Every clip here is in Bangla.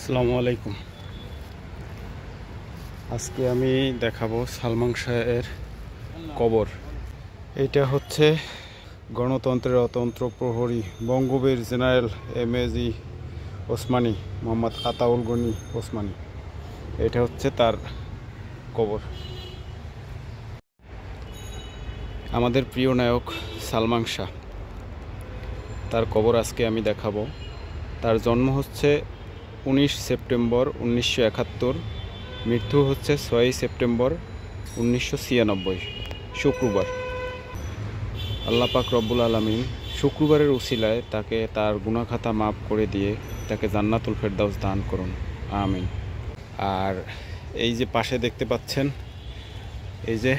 আসসালামু আলাইকুম। আজকে আমি দেখাবো সালমান শাহের কবর। এটা হচ্ছে গণতন্ত্রের অতন্ত্র প্রহরী বঙ্গবীর জেনারেল এম.এ.জি. ওসমানী, মোহাম্মদ আতাউল গনি ওসমানী। এটা হচ্ছে তার কবর। আমাদের প্রিয় নায়ক সালমান শাহ, তার কবর আজকে আমি দেখাবো। তার জন্ম হচ্ছে 19 সেপ্টেম্বর 1971, মৃত্যু হচ্ছে 6 সেপ্টেম্বর 1996 শুক্রবার। আল্লাহ পাক রব্বুল আলামিন শুক্রবারের উসিলায় তাকে তার গুনাহ খাতা মাফ করে দিয়ে তাকে জান্নাতুল ফেরদাউস দান করুন, আমিন। আর এই যে পাশে দেখতে পাচ্ছেন, এই যে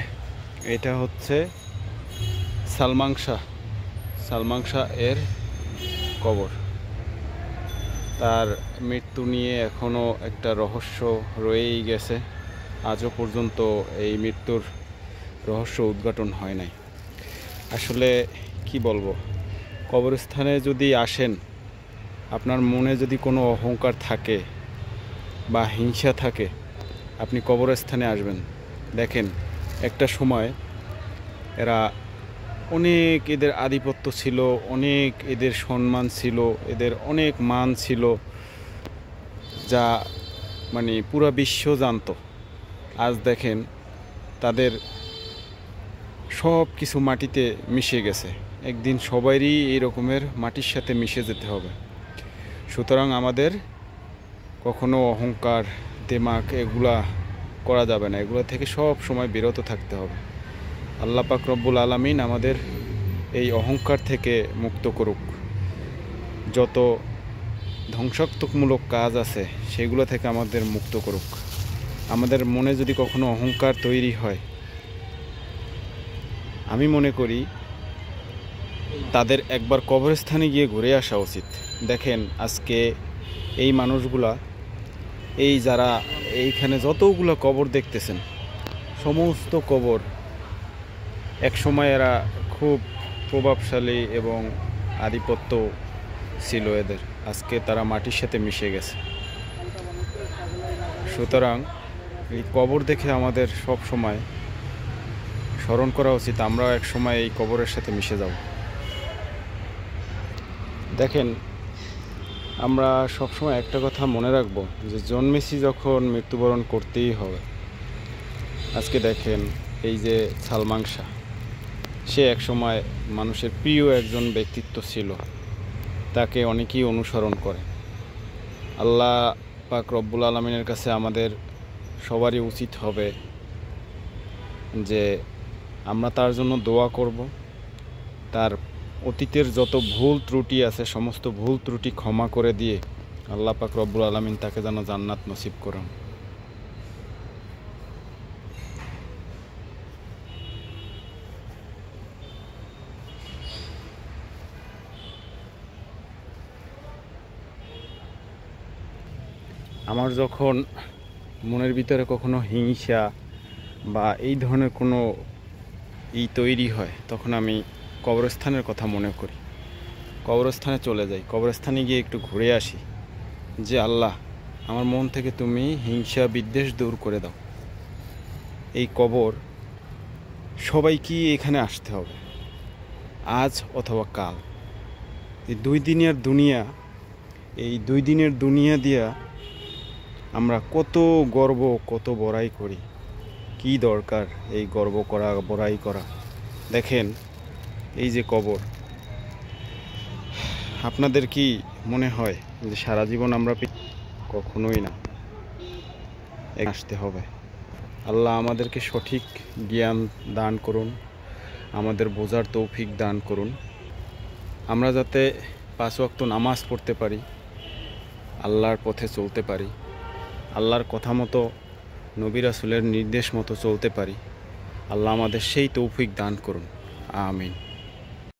এটা হচ্ছে সালমান শাহ এর কবর। তার মৃত্যু নিয়ে এখনও একটা রহস্য রয়েই গেছে। আজও পর্যন্ত এই মৃত্যুর রহস্য উদ্ঘাটন হয় নাই। আসলে কি বলবো, কবরস্থানে যদি আসেন, আপনার মনে যদি কোনো অহংকার থাকে বা হিংসা থাকে, আপনি কবরস্থানে আসবেন। দেখেন, একটা সময় এরা অনেক, এদের আধিপত্য ছিল, অনেক এদের সম্মান ছিল, এদের অনেক মান ছিল, যা মানে পুরা বিশ্ব জানত। আজ দেখেন তাদের সব কিছু মাটিতে মিশে গেছে। একদিন সবারই এই রকমের মাটির সাথে মিশে যেতে হবে। সুতরাং আমাদের কখনো অহংকার, দেমাগ এগুলা করা যাবে না। এগুলো থেকে সব সময় বিরত থাকতে হবে। আল্লাহ পাক রব্বুল আলামিন আমাদের এই অহংকার থেকে মুক্ত করুক। যত ধ্বংসাত্মকমূলক কাজ আছে সেগুলো থেকে আমাদের মুক্ত করুক। আমাদের মনে যদি কখনো অহংকার তৈরি হয়, আমি মনে করি তাদের একবার কবরস্থানে গিয়ে ঘুরে আসা উচিত। দেখেন আজকে এই মানুষগুলা, এই যারা এইখানে যতগুলো কবর দেখতেছেন, সমস্ত কবর একসময় এরা খুব প্রভাবশালী এবং আধিপত্য ছিল এদের। আজকে তারা মাটির সাথে মিশে গেছে। সুতরাং এই কবর দেখে আমাদের সব সময় স্মরণ করা উচিত আমরাও এক সময় এই কবরের সাথে মিশে যাব। দেখেন, আমরা সবসময় একটা কথা মনে রাখবো যে জন্মেছি যখন মৃত্যুবরণ করতেই হবে। আজকে দেখেন এই যে সালমান শাহ, সে এক সময় মানুষের প্রিয় একজন ব্যক্তিত্ব ছিল, তাকে অনেকেই অনুসরণ করে। আল্লাহ পাক রব্বুল আলামিনের কাছে আমাদের সবারই উচিত হবে যে আমরা তার জন্য দোয়া করব। তার অতীতের যত ভুল ত্রুটি আছে সমস্ত ভুল ত্রুটি ক্ষমা করে দিয়ে আল্লাহ পাক রব্বুল আলামিন তাকে যেন জান্নাত নসিব করেন। আমার যখন মনের ভিতরে কখনো হিংসা বা এই ধরনের কোনো তৈরি হয়, তখন আমি কবরস্থানের কথা মনে করি, কবরস্থানে চলে যাই, কবরস্থানে গিয়ে একটু ঘুরে আসি যে আল্লাহ, আমার মন থেকে তুমি হিংসা বিদ্বেষ দূর করে দাও। এই কবর সবাইকে এখানে আসতে হবে, আজ অথবা কাল। এই দুই দিনের দুনিয়া দিয়া আমরা কত গর্ব, কত বড়াই করি। কি দরকার এই গর্ব করা, বড়াই করা? দেখেন এই যে কবর, আপনাদের কি মনে হয় যে সারা জীবন আমরা কখনোই না, আসতে হবে। আল্লাহ আমাদেরকে সঠিক জ্ঞান দান করুন, আমাদের বোঝার তৌফিক দান করুন, আমরা যাতে 5 ওয়াক্ত নামাজ পড়তে পারি, আল্লাহর পথে চলতে পারি, আল্লাহর কথা মতো, নবী রাসূলের নির্দেশ মতো চলতে পারি। আল্লাহ আমাদের সেই তৌফিক দান করুন, আমিন।